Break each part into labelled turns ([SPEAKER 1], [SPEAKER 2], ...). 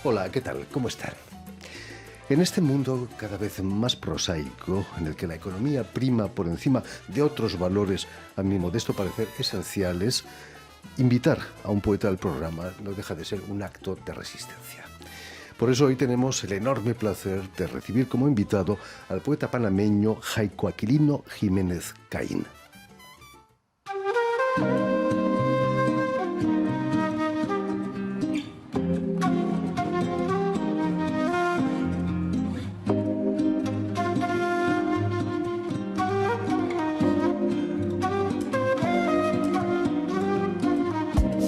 [SPEAKER 1] Hola, ¿qué tal? ¿Cómo están? En este mundo cada vez más prosaico, en el que la economía prima por encima de otros valores, a mi modesto parecer, esenciales, invitar a un poeta al programa no deja de ser un acto de resistencia. Por eso hoy tenemos el enorme placer de recibir como invitado al poeta panameño Jaico Aquilino Jiménez Caín.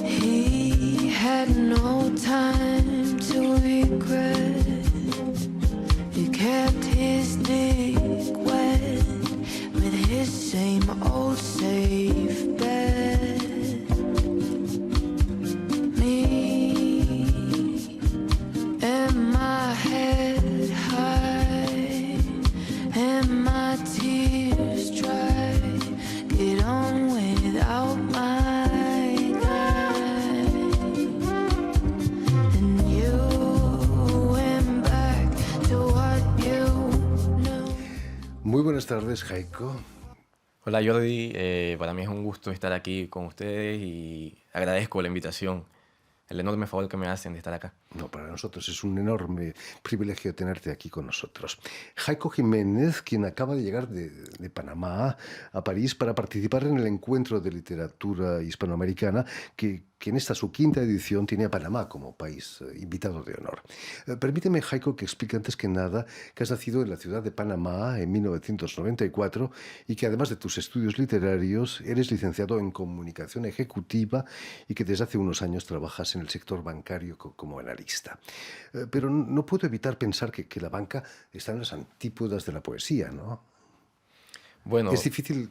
[SPEAKER 2] He had no time to regret. He kept his dick wet with his same old safe bet. Me and my head high and my tears dry. Get on without my guy. And you went back to what you knew.
[SPEAKER 1] Muy buenas tardes, Jaico.
[SPEAKER 3] Hola Jordi, para mí es un gusto estar aquí con ustedes y agradezco la invitación, el enorme favor que me hacen de estar acá.
[SPEAKER 1] No, para nosotros es un enorme privilegio tenerte aquí con nosotros. Jaico Jiménez, quien acaba de llegar de Panamá a París para participar en el encuentro de literatura hispanoamericana que en esta su quinta edición tiene a Panamá como país invitado de honor. Permíteme, Jaico, que explique antes que nada que has nacido en la ciudad de Panamá en 1994 y que además de tus estudios literarios eres licenciado en comunicación ejecutiva y que desde hace unos años trabajas en el sector bancario como analista. Pero no puedo evitar pensar que la banca está en las antípodas de la poesía, ¿no?
[SPEAKER 3] Bueno,
[SPEAKER 1] Es difícil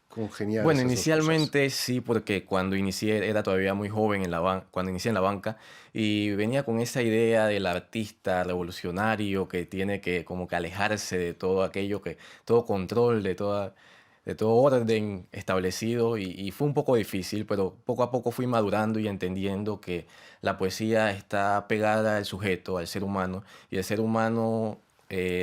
[SPEAKER 1] congeniar
[SPEAKER 3] bueno,
[SPEAKER 1] esas dos cosas.
[SPEAKER 3] inicialmente sí, porque cuando inicié era todavía muy joven cuando inicié en la banca y venía con esa idea del artista revolucionario que tiene que como que alejarse de todo aquello todo control, de todo orden establecido y fue un poco difícil, pero poco a poco fui madurando y entendiendo que la poesía está pegada al sujeto, al ser humano, y el ser humano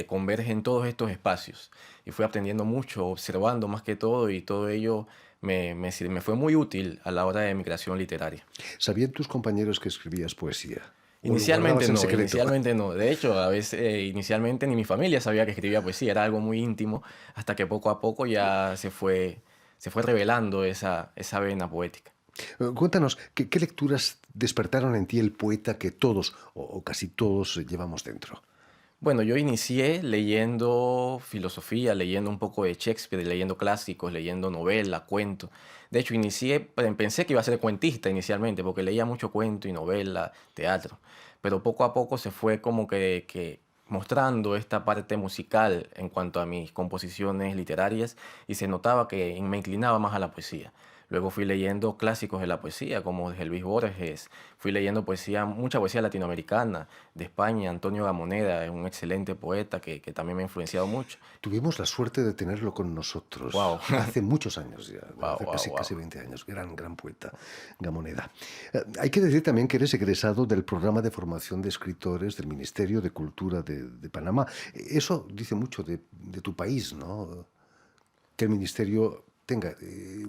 [SPEAKER 3] converge en todos estos espacios. Y fui aprendiendo mucho, observando más que todo, y todo ello me fue muy útil a la hora de mi creación literaria.
[SPEAKER 1] ¿Sabían tus compañeros que escribías poesía? ¿O lo
[SPEAKER 3] Inicialmente
[SPEAKER 1] guardabas en
[SPEAKER 3] no,
[SPEAKER 1] secreto?
[SPEAKER 3] inicialmente no. De hecho, a veces inicialmente ni mi familia sabía que escribía poesía, era algo muy íntimo, hasta que poco a poco ya se fue revelando esa vena poética.
[SPEAKER 1] Cuéntanos, ¿qué lecturas despertaron en ti el poeta que todos, o casi todos, llevamos dentro?
[SPEAKER 3] Bueno, yo inicié leyendo filosofía, leyendo un poco de Shakespeare, leyendo clásicos, leyendo novela, cuento. De hecho, pensé que iba a ser cuentista inicialmente, porque leía mucho cuento y novela, teatro. Pero poco a poco se fue como que mostrando esta parte musical en cuanto a mis composiciones literarias y se notaba que me inclinaba más a la poesía. Luego fui leyendo clásicos de la poesía, como de Luis Borges. Fui leyendo poesía, mucha poesía latinoamericana, de España. Antonio Gamoneda es un excelente poeta que también me ha influenciado mucho.
[SPEAKER 1] Tuvimos la suerte de tenerlo con nosotros
[SPEAKER 3] Wow.
[SPEAKER 1] hace muchos años ya,
[SPEAKER 3] Wow,
[SPEAKER 1] hace
[SPEAKER 3] wow,
[SPEAKER 1] casi,
[SPEAKER 3] wow.
[SPEAKER 1] casi 20 años. Gran poeta, Gamoneda. Hay que decir también que eres egresado del programa de formación de escritores del Ministerio de Cultura de Panamá. Eso dice mucho de tu país, ¿no? Que el ministerio tenga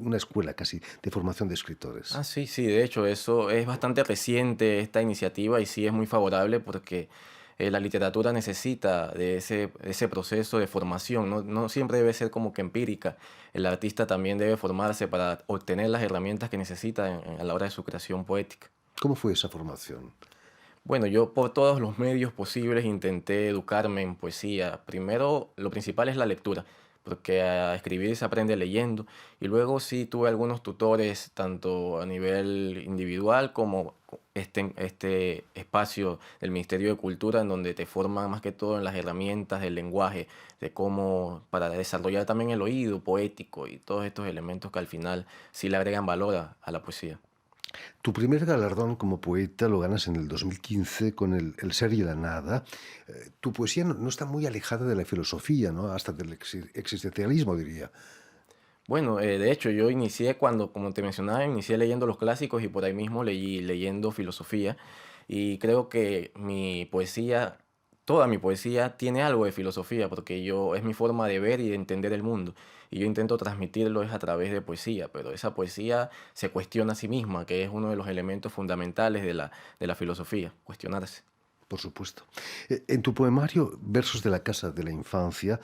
[SPEAKER 1] una escuela casi de formación de escritores.
[SPEAKER 3] Ah, sí, sí, de hecho, eso es bastante reciente esta iniciativa y sí es muy favorable porque la literatura necesita de ese proceso de formación, no siempre debe ser como que empírica. El artista también debe formarse para obtener las herramientas que necesita a la hora de su creación poética.
[SPEAKER 1] ¿Cómo fue esa formación?
[SPEAKER 3] Bueno, yo por todos los medios posibles intenté educarme en poesía. Primero, lo principal es la lectura, porque a escribir se aprende leyendo. Y luego sí tuve algunos tutores, tanto a nivel individual como este espacio del Ministerio de Cultura, en donde te forman más que todo en las herramientas del lenguaje, de cómo, para desarrollar también el oído poético y todos estos elementos que al final sí le agregan valor a la poesía.
[SPEAKER 1] Tu primer galardón como poeta lo ganas en el 2015 con el Ser y la Nada. Tu poesía no está muy alejada de la filosofía, ¿no? Hasta del existencialismo, diría.
[SPEAKER 3] Bueno, de hecho, yo inicié como te mencionaba, inicié leyendo los clásicos y por ahí mismo leyendo filosofía. Y creo que mi poesía, toda mi poesía tiene algo de filosofía, porque es mi forma de ver y de entender el mundo. Y yo intento transmitirlo es a través de poesía, pero esa poesía se cuestiona a sí misma, que es uno de los elementos fundamentales de la filosofía, cuestionarse.
[SPEAKER 1] Por supuesto. En tu poemario, Versos de la casa de la infancia,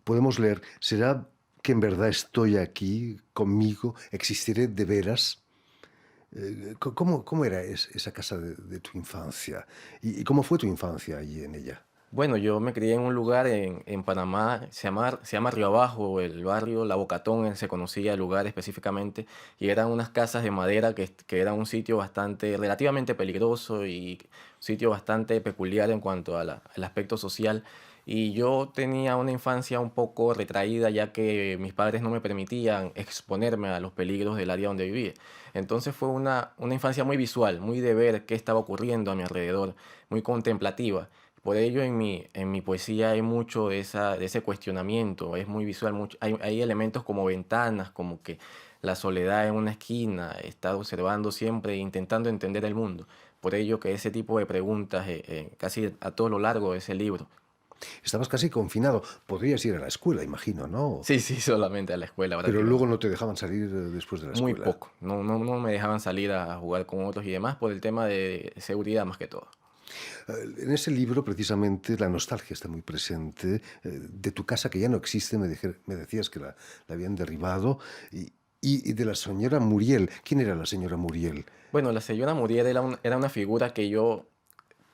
[SPEAKER 1] podemos leer, ¿será que en verdad estoy aquí, conmigo, existiré de veras? ¿Cómo era esa casa de tu infancia? ¿Y cómo fue tu infancia allí en ella?
[SPEAKER 3] Bueno, yo me crié en un lugar en Panamá, se llama Río Abajo, el barrio La Bocatón, se conocía el lugar específicamente, y eran unas casas de madera que era un sitio bastante, relativamente peligroso y un sitio bastante peculiar en cuanto a al aspecto social. Y yo tenía una infancia un poco retraída, ya que mis padres no me permitían exponerme a los peligros del área donde vivía. Entonces fue una infancia muy visual, muy de ver qué estaba ocurriendo a mi alrededor, muy contemplativa. Por ello, en mi poesía hay mucho de ese cuestionamiento, es muy visual, hay elementos como ventanas, como que la soledad en una esquina, estar observando siempre, intentando entender el mundo. Por ello que ese tipo de preguntas, casi a todo lo largo de ese libro.
[SPEAKER 1] Estabas casi confinado. Podrías ir a la escuela, imagino, ¿no?
[SPEAKER 3] Sí, sí, solamente a la escuela
[SPEAKER 1] Pero luego
[SPEAKER 3] prácticamente.
[SPEAKER 1] no te dejaban salir después de la
[SPEAKER 3] Muy
[SPEAKER 1] escuela.
[SPEAKER 3] poco. No me dejaban salir a jugar con otros y demás por el tema de seguridad más que todo.
[SPEAKER 1] En ese libro, precisamente, la nostalgia está muy presente, de tu casa que ya no existe, me decías que la habían derribado, y de la señora Muriel. ¿Quién era la señora Muriel?
[SPEAKER 3] Bueno, la señora Muriel era una figura que yo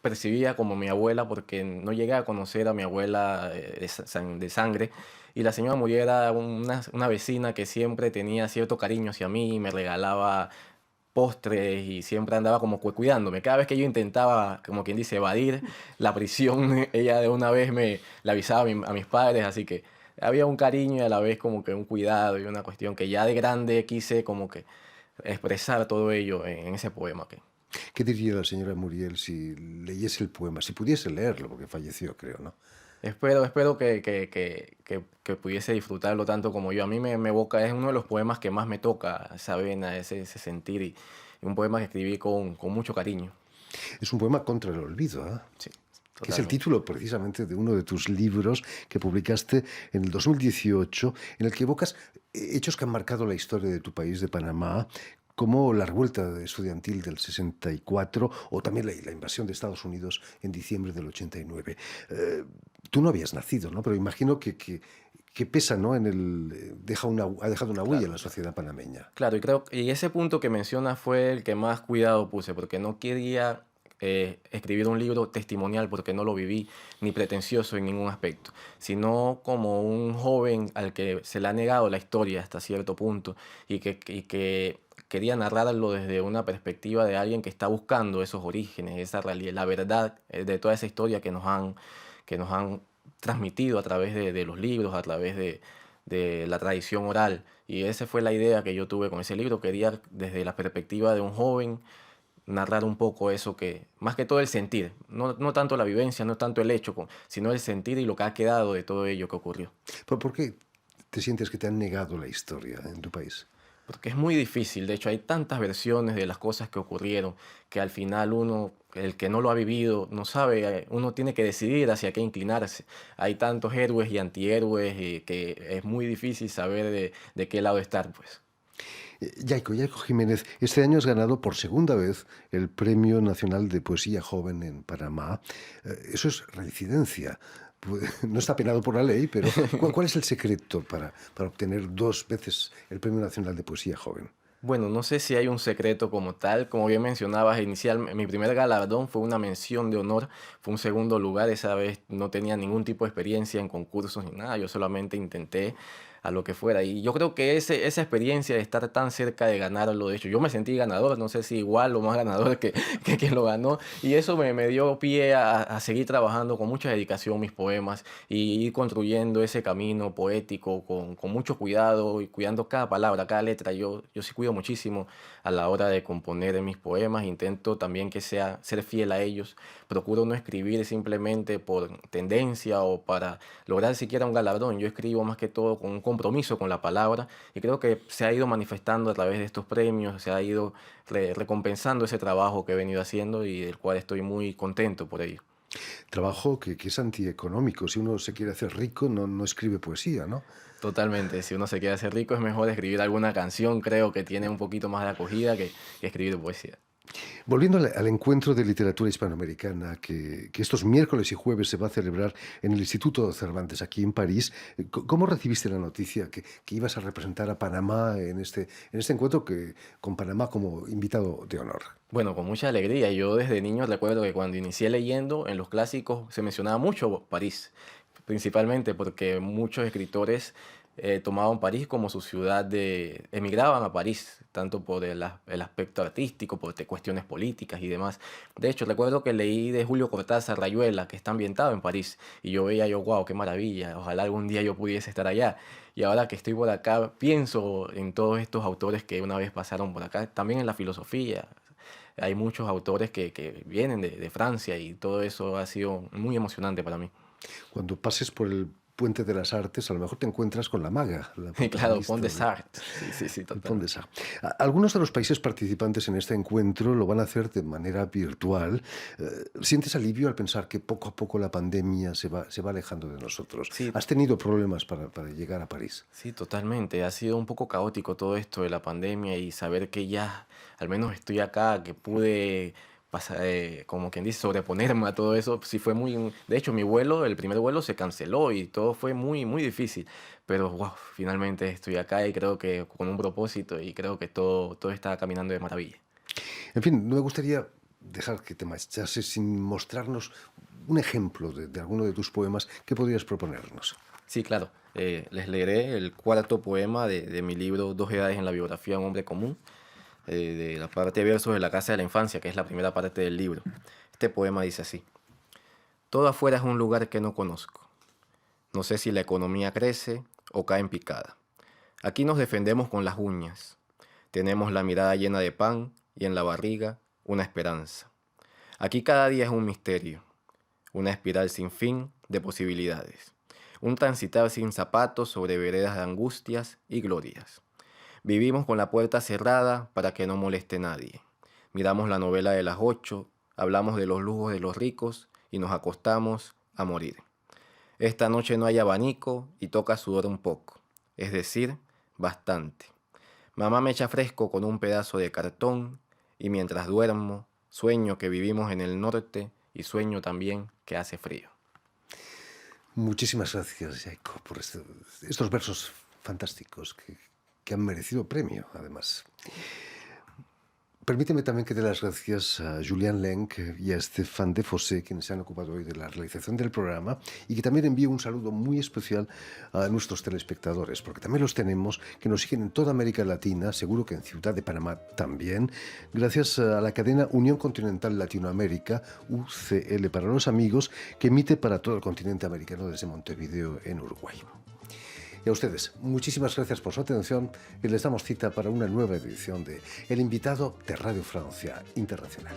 [SPEAKER 3] percibía como mi abuela porque no llegué a conocer a mi abuela de sangre. Y la señora Muriel era una vecina que siempre tenía cierto cariño hacia mí, me regalaba postres y siempre andaba como cuidándome. Cada vez que yo intentaba, como quien dice, evadir la prisión, ella de una vez me la avisaba a mis padres, así que había un cariño y a la vez como que un cuidado y una cuestión que ya de grande quise como que expresar todo ello en ese poema que
[SPEAKER 1] ¿Qué diría la señora Muriel si leyese el poema? Si pudiese leerlo, porque falleció, creo, ¿no?
[SPEAKER 3] espero que pudiese disfrutarlo tanto como yo. A mí me evoca, es uno de los poemas que más me toca esa vena, ese sentir y un poema que escribí con mucho cariño.
[SPEAKER 1] Es un poema contra el olvido, ¿ah?
[SPEAKER 3] Sí,
[SPEAKER 1] Que es el
[SPEAKER 3] totalmente.
[SPEAKER 1] título precisamente de uno de tus libros que publicaste en el 2018, en el que evocas hechos que han marcado la historia de tu país, de Panamá, como la revuelta estudiantil del 64 o también la invasión de Estados Unidos en diciembre del 89. Tú no habías nacido, ¿no? Pero imagino que pesa, ¿no? Ha dejado una huella en
[SPEAKER 3] Claro,
[SPEAKER 1] la
[SPEAKER 3] claro.
[SPEAKER 1] sociedad panameña.
[SPEAKER 3] Claro, y ese punto que mencionas fue el que más cuidado puse, porque no quería escribir un libro testimonial porque no lo viví, ni pretencioso en ningún aspecto, sino como un joven al que se le ha negado la historia hasta cierto punto y que quería narrarlo desde una perspectiva de alguien que está buscando esos orígenes, esa realidad, la verdad de toda esa historia que nos han transmitido a través de los libros, a través de la tradición oral. Y esa fue la idea que yo tuve con ese libro. Quería, desde la perspectiva de un joven, narrar un poco eso que, más que todo el sentir, no tanto la vivencia, no tanto el hecho, sino el sentir y lo que ha quedado de todo ello que ocurrió.
[SPEAKER 1] ¿Por qué te sientes que te han negado la historia en tu país?
[SPEAKER 3] Porque es muy difícil, de hecho hay tantas versiones de las cosas que ocurrieron que al final uno, el que no lo ha vivido, no sabe, uno tiene que decidir hacia qué inclinarse. Hay tantos héroes y antihéroes que es muy difícil saber de qué lado estar, pues.
[SPEAKER 1] Yaico Jiménez, este año has ganado por segunda vez el Premio Nacional de Poesía Joven en Panamá. Eso es reincidencia. No está penado por la ley, pero ¿cuál es el secreto para obtener dos veces el Premio Nacional de Poesía Joven?
[SPEAKER 3] Bueno, no sé si hay un secreto como tal. Como bien mencionabas, mi primer galardón fue una mención de honor, fue un segundo lugar. Esa vez no tenía ningún tipo de experiencia en concursos ni nada, yo solamente intenté a lo que fuera. Y yo creo que esa experiencia de estar tan cerca de ganarlo, de hecho, yo me sentí ganador, no sé si igual o más ganador que quien lo ganó. Y eso me dio pie a seguir trabajando con mucha dedicación mis poemas y ir construyendo ese camino poético con mucho cuidado y cuidando cada palabra, cada letra. Yo sí cuido muchísimo a la hora de componer mis poemas, intento también que sea ser fiel a ellos, procuro no escribir simplemente por tendencia o para lograr siquiera un galardón. Yo escribo más que todo con un compromiso con la palabra y creo que se ha ido manifestando a través de estos premios, se ha ido recompensando ese trabajo que he venido haciendo y del cual estoy muy contento por ello.
[SPEAKER 1] Trabajo que es antieconómico. Si uno se quiere hacer rico, no escribe poesía, ¿no?
[SPEAKER 3] Totalmente, si uno se quiere hacer rico es mejor escribir alguna canción, creo que tiene un poquito más de acogida que escribir poesía.
[SPEAKER 1] Volviendo al encuentro de literatura hispanoamericana que estos miércoles y jueves se va a celebrar en el Instituto Cervantes aquí en París, ¿cómo recibiste la noticia que ibas a representar a Panamá en este encuentro con Panamá como invitado de honor?
[SPEAKER 3] Bueno, con mucha alegría. Yo desde niño recuerdo que cuando inicié leyendo, en los clásicos se mencionaba mucho París, principalmente porque muchos escritores tomaban París como su emigraban a París, tanto por el aspecto artístico, por cuestiones políticas y demás. De hecho, recuerdo que leí de Julio Cortázar Rayuela, que está ambientado en París, y wow, qué maravilla, ojalá algún día yo pudiese estar allá. Y ahora que estoy por acá, pienso en todos estos autores que una vez pasaron por acá, también en la filosofía. Hay muchos autores que vienen de Francia y todo eso ha sido muy emocionante para mí.
[SPEAKER 1] Cuando pases por el Puente de las Artes, a lo mejor te encuentras con la maga, la
[SPEAKER 3] Y claro,
[SPEAKER 1] protagonista
[SPEAKER 3] Pont des
[SPEAKER 1] de
[SPEAKER 3] Arts. Sí,
[SPEAKER 1] el Pont
[SPEAKER 3] totalmente.
[SPEAKER 1] des Arts. Algunos de los países participantes en este encuentro lo van a hacer de manera virtual. ¿Sientes alivio al pensar que poco a poco la pandemia se va alejando de nosotros?
[SPEAKER 3] Sí,
[SPEAKER 1] ¿Has tenido problemas para llegar a París?
[SPEAKER 3] sí, totalmente. Ha sido un poco caótico todo esto de la pandemia y saber que ya al menos estoy acá, que pude pasar, como quien dice, sobreponerme a todo eso. Sí fue muy... De hecho, el primer vuelo se canceló y todo fue muy, muy difícil. Pero wow, finalmente estoy acá y creo que con un propósito y creo que todo está caminando de maravilla.
[SPEAKER 1] En fin, no me gustaría dejar que te marchases sin mostrarnos un ejemplo de alguno de tus poemas que podrías proponernos.
[SPEAKER 3] Sí, claro. Les leeré el cuarto poema de mi libro Dos edades en la biografía de un hombre común, de la parte de versos de la casa de la infancia, que es la primera parte del libro. Este poema dice así: todo afuera es un lugar que no conozco. No sé si la economía crece o cae en picada. Aquí nos defendemos con las uñas. Tenemos la mirada llena de pan y en la barriga una esperanza. Aquí cada día es un misterio, una espiral sin fin de posibilidades, un transitar sin zapatos sobre veredas de angustias y glorias. Vivimos con la puerta cerrada para que no moleste nadie. Miramos la novela de las 8, hablamos de los lujos de los ricos y nos acostamos a morir. Esta noche no hay abanico y toca sudor un poco, es decir, bastante. Mamá me echa fresco con un pedazo de cartón y mientras duermo, sueño que vivimos en el norte y sueño también que hace frío.
[SPEAKER 1] Muchísimas gracias, Jacob, por estos versos fantásticos que han merecido premio, además. Permíteme también que dé las gracias a Julián Lenk y a Stéphane Defossé, quienes se han ocupado hoy de la realización del programa, y que también envío un saludo muy especial a nuestros telespectadores, porque también los tenemos, que nos siguen en toda América Latina, seguro que en Ciudad de Panamá también, gracias a la cadena Unión Continental Latinoamérica, UCL para los amigos, que emite para todo el continente americano desde Montevideo, en Uruguay. Y a ustedes, muchísimas gracias por su atención y les damos cita para una nueva edición de El Invitado de Radio Francia Internacional.